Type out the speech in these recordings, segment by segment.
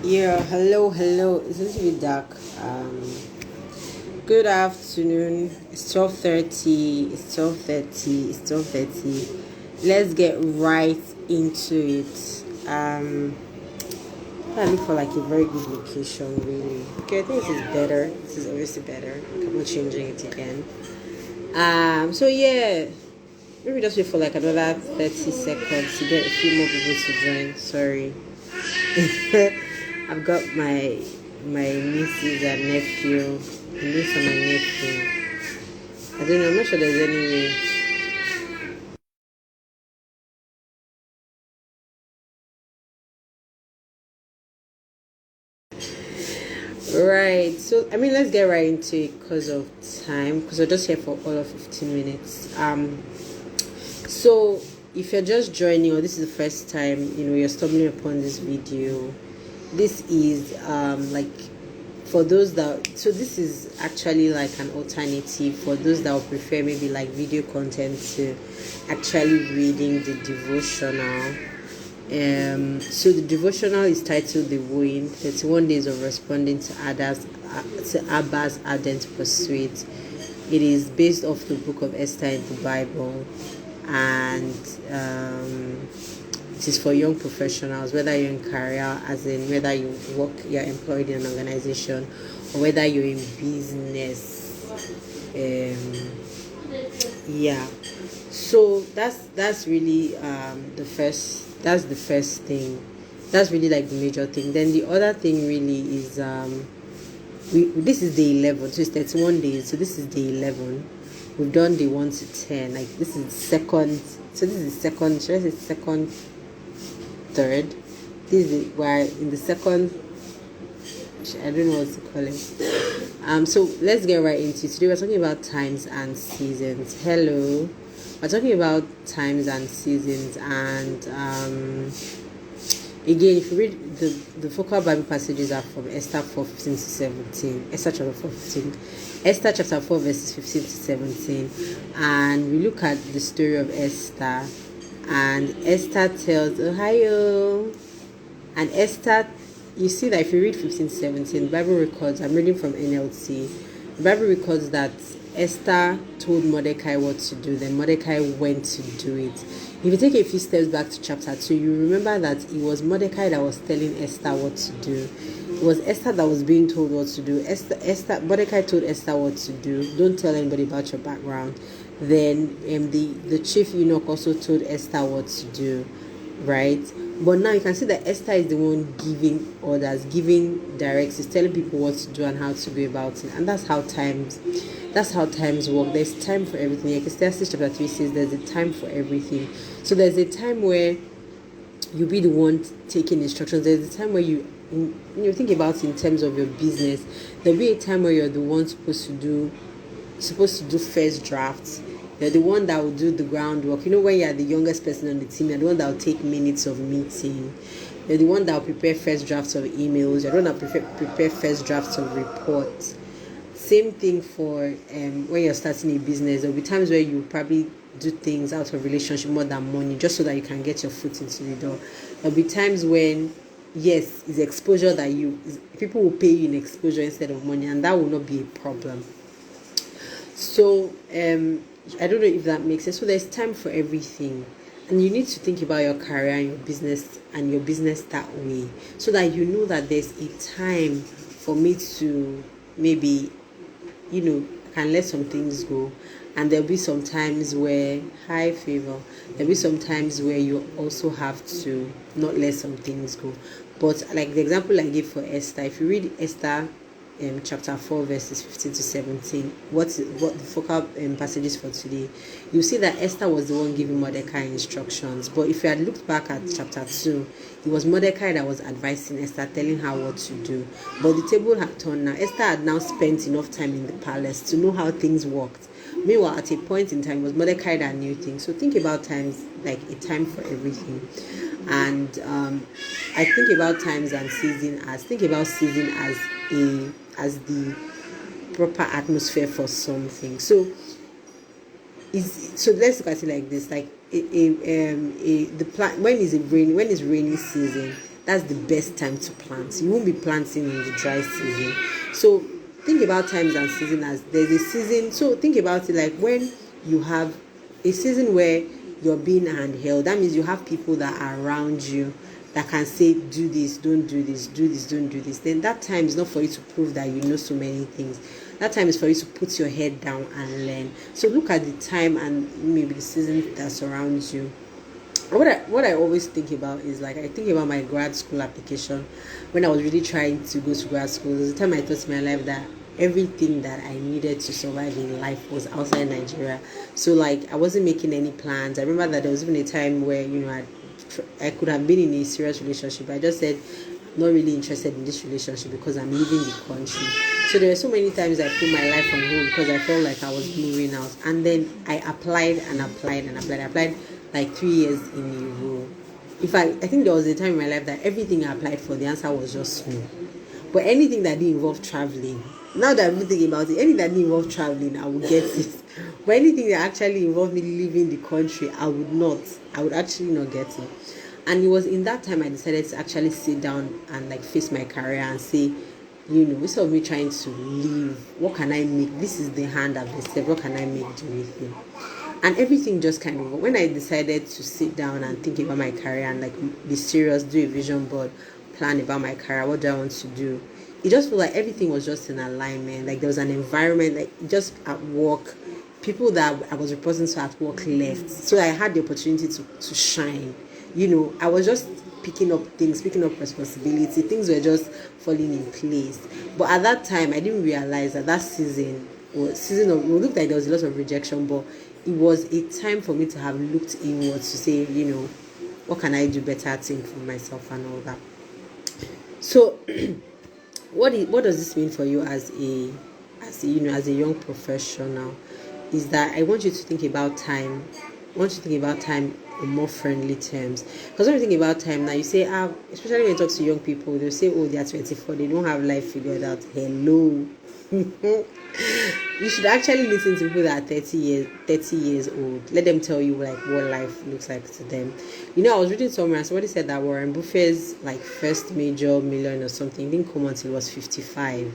Yeah, hello. It's going to be dark. Good afternoon. It's 12:30. It's 12:30. Let's get right into it. I look for like a very good location, really. Okay, I think this is better. This is obviously better. I'm not changing it again. So yeah, maybe just wait for like another 30 seconds to get a few more people to join. Sorry. I've got my nieces and nephew. Niece and my nephew. I don't know. I'm not sure there's any way. Right. So I mean, let's get right into it because of time. Because we're just here for all of 15 minutes. So if you're just joining or this is the first time you're stumbling upon this video, this is like for those that this is actually like an alternative for those that would prefer maybe like video content to actually reading the devotional. So the devotional is titled "The Wooing: 31 Days of Responding to Others to Abba's Ardent Pursuit." It is based off the book of Esther in the Bible, and it is for young professionals, whether you're in career, as in whether you're employed in an organization, or whether you're in business. Yeah. So that's really the first thing. That's really like the major thing. Then the other thing really is this is day 11, so it's 31 days. So this is day 11. We've done day 1 to 10. Like this is the second. So this is the second. Should I say second, third? This is why in the second. I don't know what to call it. So let's get right into it. Today we're talking about times and seasons. Hello. We're talking about times and seasons, and again, if you read the focal Bible passages are from Esther 4:15 to 17, Esther chapter 4:15, Esther chapter 4 verses 15 to 17, and we look at the story of Esther, and Esther tells Ohio, and Esther. You see that if you read 15 to 17, the Bible records, I'm reading from NLT, the Bible records that Esther told Mordecai what to do, then Mordecai went to do it. If you take a few steps back to chapter 2, you remember that it was Mordecai that was telling Esther what to do. It was Esther that was being told what to do. Mordecai told Esther what to do. Don't tell anybody about your background. Then the chief eunuch also told Esther what to do, right? But now you can see that Esther is the one giving orders, giving directives, telling people what to do and how to go about it. And that's how times work. There's time for everything. Ecclesiastes chapter 3 says there's a time for everything. So there's a time where you'll be the one taking instructions. There's a time where you think about it in terms of your business. There'll be a time where you're the one supposed to do first drafts. You're the one that will do the groundwork. When you're the youngest person on the team, you're the one that will take minutes of meeting. You're the one that will prepare first drafts of emails. You're the one that will prepare first drafts of reports. Same thing for when you're starting a business. There'll be times where you probably do things out of relationship more than money, just so that you can get your foot into the door. There'll be times when, yes, it's exposure that people will pay you in exposure instead of money, and that will not be a problem. So I don't know if that makes sense. So there's time for everything, and you need to think about your career and your business that way, so that you know that there's a time for me to maybe can let some things go, and there'll be some times where there'll be some times where you also have to not let some things go. But like the example I gave for Esther, if you read Esther chapter 4 verses 15 to 17, what the focal passages for today, you see that Esther was the one giving Mordecai instructions. But if you had looked back at chapter 2, it was Mordecai that was advising Esther, telling her what to do. But the table had turned now. Esther had now spent enough time in the palace to know how things worked. Meanwhile, at a point in time, it was Mordecai that knew things. So think about times like a time for everything. And I think about times and season as the proper atmosphere for something. So let's look at it like this: like when is rainy season, that's the best time to plant. You won't be planting in the dry season. So think about times and season as there's a season. So think about it like when you have a season where you're being handheld. That means you have people that are around you that can say, do this, don't do this, do this, don't do this. Then that time is not for you to prove that you know so many things. That time is for you to put your head down and learn. So look at the time and maybe the season that surrounds you. What I always think about is like I think about my grad school application when I was really trying to go to grad school. There's a time I thought in my life that everything that I needed to survive in life was outside Nigeria. So like I wasn't making any plans. I remember that there was even a time where I could have been in a serious relationship. I just said I'm not really interested in this relationship because I'm leaving the country. So there were so many times I put my life on hold because I felt like I was moving out. And then I applied and applied and applied. I applied like 3 years in a row. In fact, I think there was a time in my life that everything I applied for, the answer was just no. But anything that didn't involve traveling, now that I'm thinking about it, anything that didn't involve traveling, I would get it. But anything that actually involved me leaving the country, I would actually not get it. And it was in that time I decided to actually sit down and like face my career and say, instead of me trying to leave, what can I make? This is the hand I've received. What can I make do with it? And everything just kind of, when I decided to sit down and think about my career and like be serious, do a vision board, plan about my career, what do I want to do? It just felt like everything was just in alignment. Like there was an environment, like just at work, people that I was reporting to at work left. So I had the opportunity to shine. I was just picking up responsibility. Things were just falling in place. But at that time, I didn't realize that season it looked like there was a lot of rejection, but it was a time for me to have looked inwards to say, what can I do better to improve myself and all that. So what does this mean for you as a young professional? Is that I want you to think about time. I want you to think about time in more friendly terms. Because when you think about time now, you say, especially when you talk to young people, they'll say, oh, they are 24, they don't have life figured out. Hello. You should actually listen to people that are 30 years old. Let them tell you like what life looks like to them. I was reading somewhere and somebody said that Warren Buffett's like first major million or something didn't come until he was 55.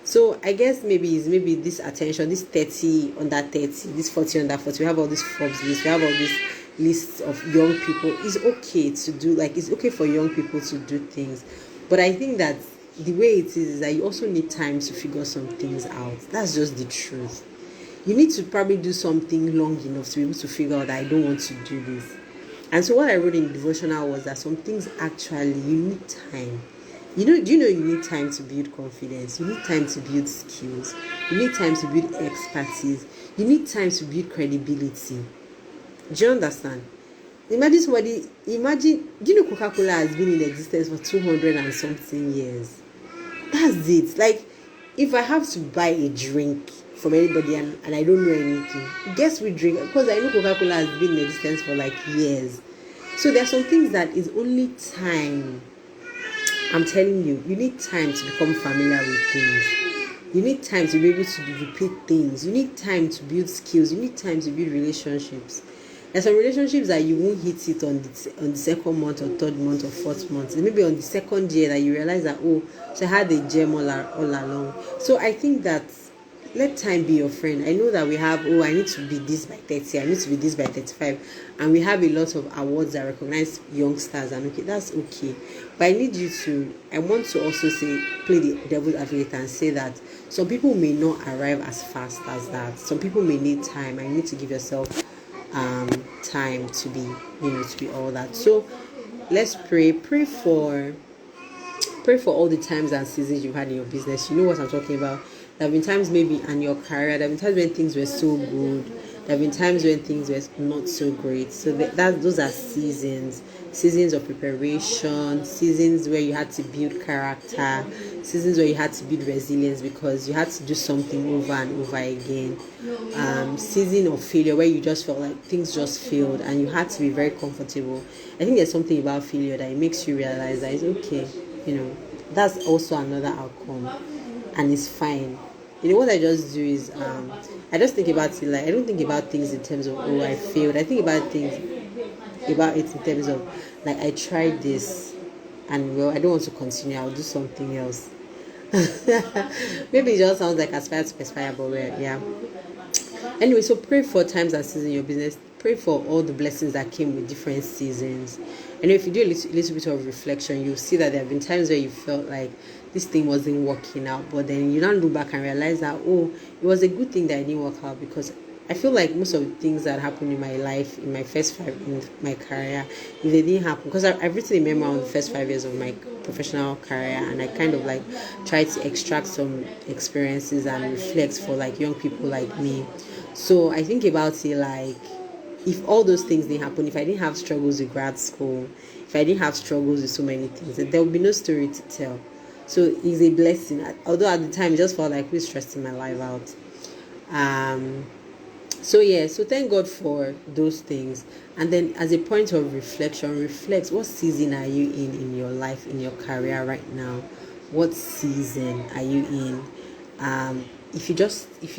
So I guess maybe this attention, this 30 under 30, this 40 under 40. We have all these Forbes lists, we have all these lists of young people. It's okay to do, like, it's okay for young people to do things. But I think that the way it is that you also need time to figure some things out. That's just the truth. You need to probably do something long enough to be able to figure out that I don't want to do this. And so what I wrote in the devotional was that some things actually you need time. Do you know you need time to build confidence? You need time to build skills. You need time to build expertise. You need time to build credibility. Do you understand? Imagine, do you know Coca-Cola has been in existence for 200 and something years? That's it. Like, if I have to buy a drink from anybody and I don't know anything, guess we drink, because I know Coca-Cola has been in existence for like years. So there are some things that is only time. I'm telling you, you need time to become familiar with things. You need time to be able to repeat things. You need time to build skills. You need time to build relationships. There's some relationships that you won't hit it on the second month or third month or fourth month. Maybe on the second year that you realize that, so I had a gem all along. So I think that let time be your friend. I know that we have, I need to be this by 30, I need to be this by 35. And we have a lot of awards that recognize youngsters, and okay, that's okay. But I want to also play the devil's advocate and say that some people may not arrive as fast as that. Some people may need time, and you need to give yourself time to be all that. So let's pray for all the times and seasons you've had in your business. You know what I'm talking about. There have been times maybe in your career, there have been times when things were so good, there have been times when things were not so great. So those are seasons of preparation, seasons where you had to build character, seasons where you had to build resilience because you had to do something over and over again. Season of failure where you just felt like things just failed and you had to be very comfortable. I think there's something about failure that it makes you realize that it's okay, that's also another outcome and it's fine. What I just do is I just think about it, like I don't think about things in terms of I failed. I think about it in terms of like I tried this and well, I don't want to continue. I'll do something else. Maybe it just sounds like aspire to perspire, but well, yeah. Anyway, so pray for times and seasons in your business. Pray for all the blessings that came with different seasons. And if you do a little bit of reflection, you'll see that there have been times where you felt like this thing wasn't working out, but then you now look back and realize that, oh, it was a good thing that it didn't work out, because I feel like most of the things that happened in my life, in my first 5 in my career, if they didn't happen, because I've written a memoir on the first 5 years of my professional career, and I kind of like try to extract some experiences and reflect for like young people like me. So I think about it like, if all those things didn't happen, if I didn't have struggles with grad school, if I didn't have struggles with so many things, then there would be no story to tell. So it's a blessing. Although at the time it just felt like really stressing my life out. So yeah, so thank God for those things. And then as a point of reflection, reflect, what season are you in your life, in your career right now? What season are you in? If you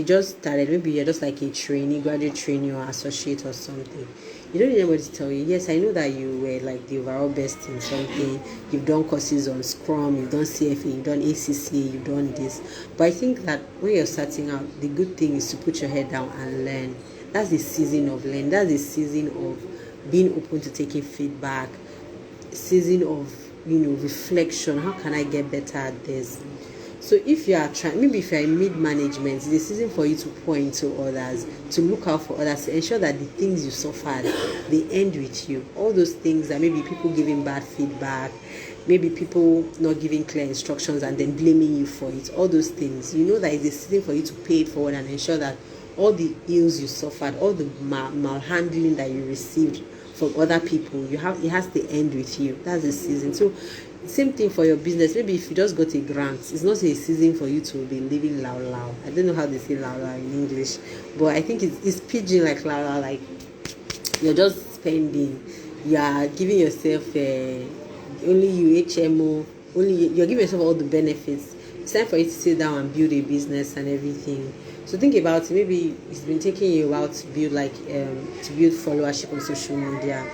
just started, maybe you're just like a trainee, graduate trainee or associate or something. You don't need anybody to tell you, yes, I know that you were like the overall best in something. You've done courses on Scrum, you've done CFA, you've done ACC, you've done this. But I think that when you're starting out, the good thing is to put your head down and learn. That's the season of learning. That's the season of being open to taking feedback. Season of, reflection. How can I get better at this? So if you are trying, maybe if you are in mid-management, it's a season for you to point to others, to look out for others, to ensure that the things you suffered, they end with you. All those things that maybe people giving bad feedback, maybe people not giving clear instructions and then blaming you for it, all those things, that it's a season for you to pay it forward and ensure that all the ills you suffered, all the malhandling that you received from other people, it has to end with you. That's the season. So same thing for your business. Maybe if you just got a grant, it's not a season for you to be living loud. I don't know how they say loud in English, but I think it's pidgin like loud, like you're just spending, you are giving yourself only you HMO, you're giving yourself all the benefits. It's time for you to sit down and build a business and everything. So think about it. Maybe it's been taking you a while to build followership on social media.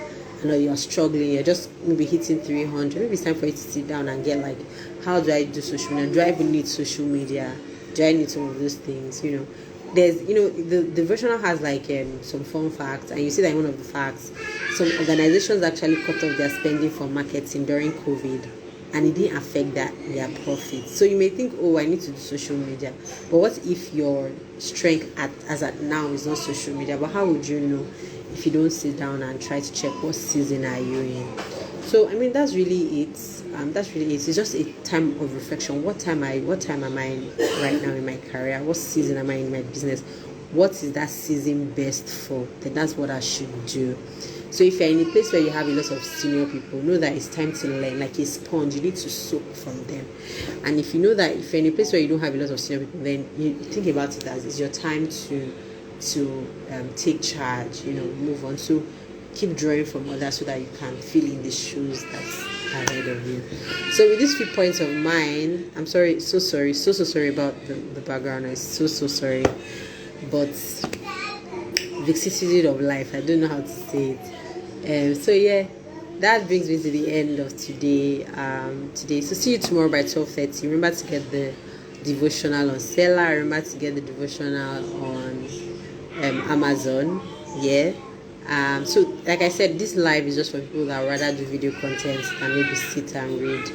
I know you're struggling, you're just maybe hitting 300. Maybe it's time for you to sit down and get like, how do I do social media? Do I even need social media? Do I need some of those things? There's the devotional has like some fun facts, and you see that in one of the facts, some organizations actually cut off their spending for marketing during COVID, and it didn't affect their profit. So you may think, oh, I need to do social media, but what if your strength as at now is not social media? But how would you know if you don't sit down and try to check what season are you in? So that's really it. It's just a time of reflection. What time am I in right now in my career? What season am I in my business? What is that season best for? Then that's what I should do. So if you're in a place where you have a lot of senior people, know that it's time to learn. Like a sponge, you need to soak from them. And if you know that if you're in a place where you don't have a lot of senior people, then you think about it as it's your time to take charge, move on. So keep drawing from others so that you can fill in the shoes that's ahead of you. So with these few points of mine, I'm sorry, so sorry about the background noise, so sorry, but vicissitude of life, I don't know how to say it. So yeah, that brings me to the end of today. So see you tomorrow by 12:30. Remember to get the devotional on Seller. Remember to get the devotional on Amazon. Yeah. So like I said, this live is just for people that rather do video content than maybe sit and read.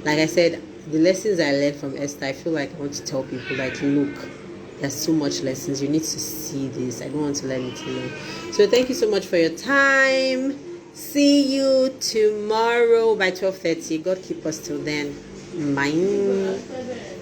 Like I said, the lessons I learned from Esther, I feel like I want to tell people, like, look, there's so much lessons, you need to see this. I don't want to learn it alone. So thank you so much for your time. See you tomorrow by 12:30. God keep us till then. Bye.